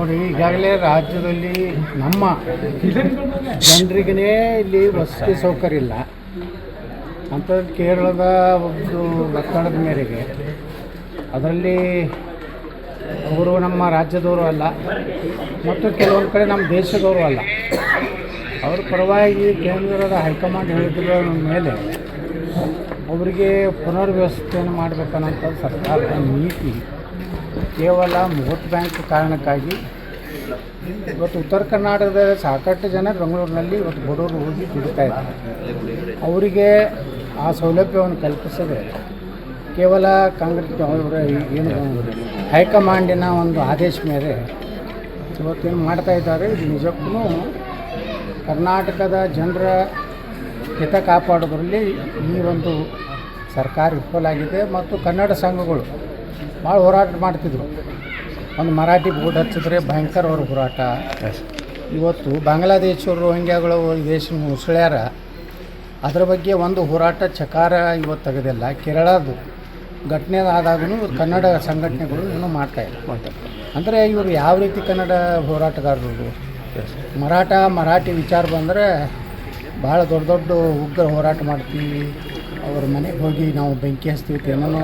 ನೋಡಿ, ಈಗಾಗಲೇ ರಾಜ್ಯದಲ್ಲಿ ನಮ್ಮ ಜನರಿಗೇ ಇಲ್ಲಿ ವಸತಿ ಸೌಕರ್ಯ ಇಲ್ಲ ಅಂಥದ್ದು. ಕೇರಳದ ಒಂದು ಒತ್ತಡದ ಮೇರೆಗೆ ಅದರಲ್ಲಿ ಅವರು ನಮ್ಮ ರಾಜ್ಯದವರು ಅಲ್ಲ ಮತ್ತು ಕೆಲವೊಂದು ಕಡೆ ನಮ್ಮ ದೇಶದವರು ಅಲ್ಲ. ಅವ್ರ ಪರವಾಗಿ ಕೇಂದ್ರದ ಹೈಕಮಾಂಡ್ ಹೇಳಿದ್ರ ಮೇಲೆ ಅವರಿಗೆ ಪುನರ್ವ್ಯವಸ್ಥೆಯನ್ನು ಮಾಡಬೇಕನ್ನೋಂಥದ್ದು ಸರ್ಕಾರದ ನೀತಿ. ಕೇವಲ ವೋಟ್ ಬ್ಯಾಂಕ್ ಕಾರಣಕ್ಕಾಗಿ ಇವತ್ತು ಉತ್ತರ ಕರ್ನಾಟಕದ ಸಾಕಷ್ಟು ಜನ ಬೆಂಗಳೂರಿನಲ್ಲಿ ಇವತ್ತು ಬಡವರು ಹೋಗಿ ದುಡಿತಾ ಇದ್ದಾರೆ. ಅವರಿಗೆ ಆ ಸೌಲಭ್ಯವನ್ನು ಕಲ್ಪಿಸದೆ ಕೇವಲ ಕಾಂಗ್ರೆಸ್ ಅವರ ಏನು ಹೈಕಮಾಂಡಿನ ಒಂದು ಆದೇಶ ಮೇಲೆ ಇವತ್ತೇನು ಮಾಡ್ತಾ ಇದ್ದಾರೆ. ಇದು ನಿಜಕ್ಕೂ ಕರ್ನಾಟಕದ ಜನರ ಹಿತ ಕಾಪಾಡೋದ್ರಲ್ಲಿ ಈ ಒಂದು ಸರ್ಕಾರ ವಿಫಲಾಗಿದೆ. ಮತ್ತು ಕನ್ನಡ ಸಂಘಗಳು ಭಾಳ ಹೋರಾಟ ಮಾಡ್ತಿದ್ರು. ಒಂದು ಮರಾಠಿ ಬೋರ್ಡ್ ಹಚ್ಚಿದ್ರೆ ಭಯಂಕರ ಅವ್ರ ಹೋರಾಟ. ಇವತ್ತು ಬಾಂಗ್ಲಾದೇಶರು ರೋಹಿಂಗ್ಯಾಗಳು ದೇಶ ಮುಸುಳ್ಯಾರ, ಅದರ ಬಗ್ಗೆ ಒಂದು ಹೋರಾಟ ಚಕಾರ ಇವತ್ತು ತೆಗೆದಿಲ್ಲ. ಕೇರಳದ್ದು ಘಟನೆ ಆದಾಗೂ ಕನ್ನಡ ಸಂಘಟನೆಗಳು ಇನ್ನೂ ಮಾಡ್ತಾಯಿಲ್ಲ. ಅಂದರೆ ಇವರು ಯಾವ ರೀತಿ ಕನ್ನಡ ಹೋರಾಟಗಾರರು ಮರಾಠಿ ವಿಚಾರ ಬಂದರೆ ಭಾಳ ದೊಡ್ಡ ದೊಡ್ಡ ಉಗ್ರ ಹೋರಾಟ ಮಾಡ್ತೀವಿ, ಅವ್ರ ಮನೆಗೆ ಹೋಗಿ ನಾವು ಬೆಂಕಿ ಹಚ್ತೀವಿ ಏನೋ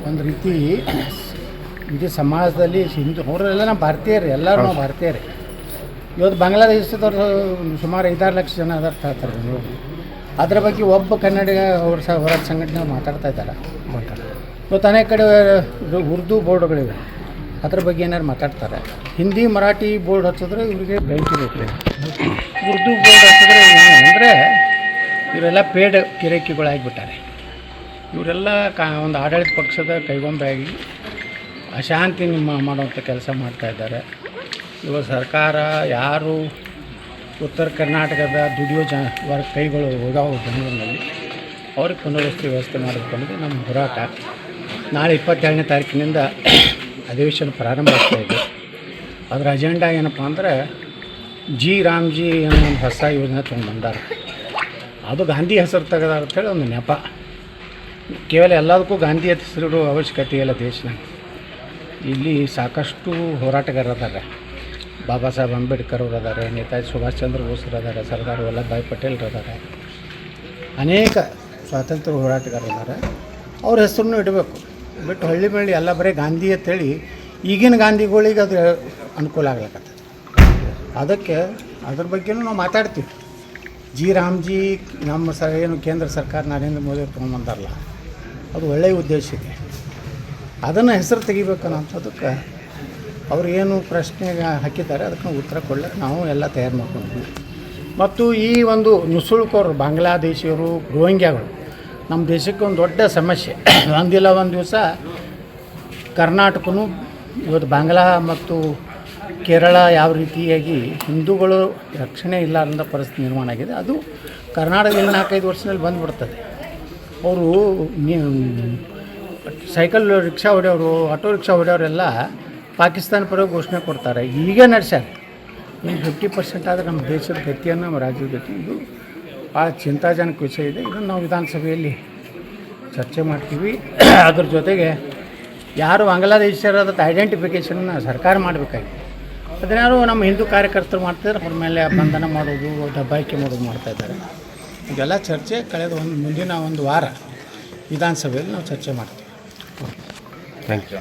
ಒಂದು ರೀತಿ ಇಡೀ ಸಮಾಜದಲ್ಲಿ ಹಿಂದೂ ಅವರೆಲ್ಲ ನಮ್ಮ ಭಾರತೀಯರು, ಎಲ್ಲರೂ ನಾವು ಭಾರತೀಯರೇ. ಇವತ್ತು ಬಾಂಗ್ಲಾದೇಶದವ್ರು ಸುಮಾರು 5-6 ಲಕ್ಷ ಜನ ಹೇಳ್ತಾರೆ ಬೆಂಗಳೂರು. ಅದರ ಬಗ್ಗೆ ಒಬ್ಬ ಕನ್ನಡಿಗ ಹೋರಾಟ ಸಂಘಟನೆ ಮಾತಾಡ್ತಾ ಇದ್ದಾರೆ. ಇವತ್ತು ಅನೇಕ ಕಡೆ ಉರ್ದು ಬೋರ್ಡ್ಗಳಿವೆ, ಅದ್ರ ಬಗ್ಗೆ ಏನಾರು ಮಾತಾಡ್ತಾರೆ. ಹಿಂದಿ ಮರಾಠಿ ಬೋರ್ಡ್ ಹಚ್ಚಿದ್ರೆ ಇವರಿಗೆ ಬೆಂಕಿ ಬೇಕು. ಉರ್ದು ಬೋರ್ಡ್ ಹಚ್ಚಿದ್ರೆ ಅಂದರೆ ಇವರೆಲ್ಲ ಪೇಡ್ ಗಿರಾಕಿಗಳಾಗಿಬಿಟ್ಟಾರೆ. ಇವರೆಲ್ಲ ಒಂದು ಆಡಳಿತ ಪಕ್ಷದ ಕೈಗೊಂಬೆಯಾಗಿ ಅಶಾಂತಿ ಮಾಡುವಂಥ ಕೆಲಸ ಮಾಡ್ತಾಯಿದ್ದಾರೆ. ಇವಾಗ ಸರ್ಕಾರ ಯಾರು ಉತ್ತರ ಕರ್ನಾಟಕದ ದುಡಿಯೋ ಕೈಗಳು ಹೋಗಾವು ಬೆಂಗಳೂರಿನಲ್ಲಿ ಅವ್ರಿಗೆ ಪುನರ್ವಸತಿ ವ್ಯವಸ್ಥೆ ಮಾಡಬೇಕು ಅನ್ನೋದು ನಮ್ಮ ಹೋರಾಟ. ನಾಳೆ 22ನೇ ತಾರೀಕಿನಿಂದ ಅಧಿವೇಶನ ಪ್ರಾರಂಭ ಆಗ್ತಾಯಿದೆ. ಅದರ ಅಜೆಂಡಾ ಏನಪ್ಪ ಅಂದರೆ ರಾಮ್ಜಿ ಅನ್ನೋ ಒಂದು ಹೊಸ ಯೋಜನೆ ತೊಗೊಂಡು ಬಂದಾರೆ. ಅದು ಗಾಂಧಿ ಹೆಸರು ತೆಗೆದಾರ ಅಂತೇಳಿ ಒಂದು ನೆಪ. ಕೇವಲ ಎಲ್ಲದಕ್ಕೂ ಗಾಂಧಿ ಹೆಸರು ಅವಶ್ಯಕತೆ ಇಲ್ಲ ದೇಶನಾಗ. ಇಲ್ಲಿ ಸಾಕಷ್ಟು ಹೋರಾಟಗಾರರಿದ್ದಾರೆ. ಬಾಬಾ ಸಾಹೇಬ್ ಅಂಬೇಡ್ಕರ್ ಅವರು ಅದಾರೆ, ನೇತಾಜಿ ಸುಭಾಷ್ ಚಂದ್ರ ಬೋಸ್ರು ಅದಾರೆ, ಸರ್ದಾರ್ ವಲ್ಲಭಭಾಯಿ ಪಟೇಲ್ರು ಅದಾರೆ, ಅನೇಕ ಸ್ವಾತಂತ್ರ್ಯ ಹೋರಾಟಗಾರರಿದ್ದಾರೆ. ಅವ್ರ ಹೆಸರನ್ನು ಇಡಬೇಕು. ಬಿಟ್ಟು ಹಳ್ಳಿ ಬಳ್ಳಿ ಎಲ್ಲ ಬರೀ ಗಾಂಧಿ ಅಂತೇಳಿ ಈಗಿನ ಗಾಂಧಿಗಳಿಗೆ ಅದು ಅನುಕೂಲ ಆಗ್ಲಕ್ಕತ್ತ. ಅದಕ್ಕೆ ಅದ್ರ ಬಗ್ಗೆನೂ ನಾವು ಮಾತಾಡ್ತೀವಿ. ರಾಮ್ಜಿ ನಮ್ಮ ಏನು ಕೇಂದ್ರ ಸರ್ಕಾರ ನರೇಂದ್ರ ಮೋದಿ ಅವ್ರು ತೊಗೊಂಡ್ಬಂದಾರಲ್ಲ, ಅದು ಒಳ್ಳೆಯ ಉದ್ದೇಶ ಇದೆ. ಅದನ್ನು ಹೆಸರು ತೆಗಿಬೇಕನ್ನೋಂಥದ್ದಕ್ಕೆ ಅವ್ರು ಏನು ಪ್ರಶ್ನೆ ಹಾಕಿದ್ದಾರೆ ಅದಕ್ಕೆ ಉತ್ತರ ಕೊಡ್ಲಿಕ್ಕೆ ನಾವು ಎಲ್ಲ ತಯಾರು ಮಾಡ್ಕೊಂಡಿದ್ವಿ. ಮತ್ತು ಈ ಒಂದು ನುಸುಳುಕೋರು ಬಾಂಗ್ಲಾದೇಶಿಯರು ರೋಹಿಂಗ್ಯಾಗಳು ನಮ್ಮ ದೇಶಕ್ಕೆ ಒಂದು ದೊಡ್ಡ ಸಮಸ್ಯೆ. ಒಂದಿಲ್ಲ ಒಂದು ದಿವಸ ಕರ್ನಾಟಕನೂ ಇವತ್ತು ಬಾಂಗ್ಲಾ ಮತ್ತು ಕೇರಳ ಯಾವ ರೀತಿಯಾಗಿ ಹಿಂದೂಗಳು ರಕ್ಷಣೆ ಇಲ್ಲಾರಂಥ ಪರಿಸ್ಥಿತಿ ನಿರ್ಮಾಣ ಆಗಿದೆ. ಅದು ಕರ್ನಾಟಕದಲ್ಲಿ 4-5 ವರ್ಷದಲ್ಲಿ ಬಂದುಬಿಡ್ತದೆ. ಅವರು ಸೈಕಲ್ ರಿಕ್ಷಾ ಹೊಡೆಯೋರು, ಆಟೋ ರಿಕ್ಷಾ ಹೊಡೆಯೋರೆಲ್ಲ ಪಾಕಿಸ್ತಾನ ಪರ ಘೋಷಣೆ ಕೊಡ್ತಾರೆ. ಈಗ ನಡೆಸ್ಯಾರ. ಇನ್ನು 50% ಆದರೆ ನಮ್ಮ ದೇಶದ ಗತಿಯನ್ನು, ನಮ್ಮ ರಾಜ್ಯದ ಗತಿ, ಇದು ಭಾಳ ಚಿಂತಾಜನಕ ವಿಷಯ ಇದೆ. ಇದನ್ನು ನಾವು ವಿಧಾನಸಭೆಯಲ್ಲಿ ಚರ್ಚೆ ಮಾಡ್ತೀವಿ. ಅದ್ರ ಜೊತೆಗೆ ಯಾರು ಬಾಂಗ್ಲಾದೇಶರದ ಐಡೆಂಟಿಫಿಕೇಷನ್ನ ಸರ್ಕಾರ ಮಾಡಬೇಕಾಗಿದೆ. ಅದನ್ನಾರು ನಮ್ಮ ಹಿಂದೂ ಕಾರ್ಯಕರ್ತರು ಮಾಡ್ತಿದ್ದಾರೆ. ಅವ್ರ ಮೇಲೆ ಬಂಧನ ಮಾಡೋದು, ದಬ್ಬಾಯಿಕೆ ಮಾಡೋದು ಮಾಡ್ತಾಯಿದ್ದಾರೆ. ಇದೆಲ್ಲ ಚರ್ಚೆ ಮುಂದಿನ ಒಂದು ವಾರ ವಿಧಾನಸಭೆಯಲ್ಲಿ ನಾವು ಚರ್ಚೆ ಮಾಡ್ತೀವಿ. Thank you.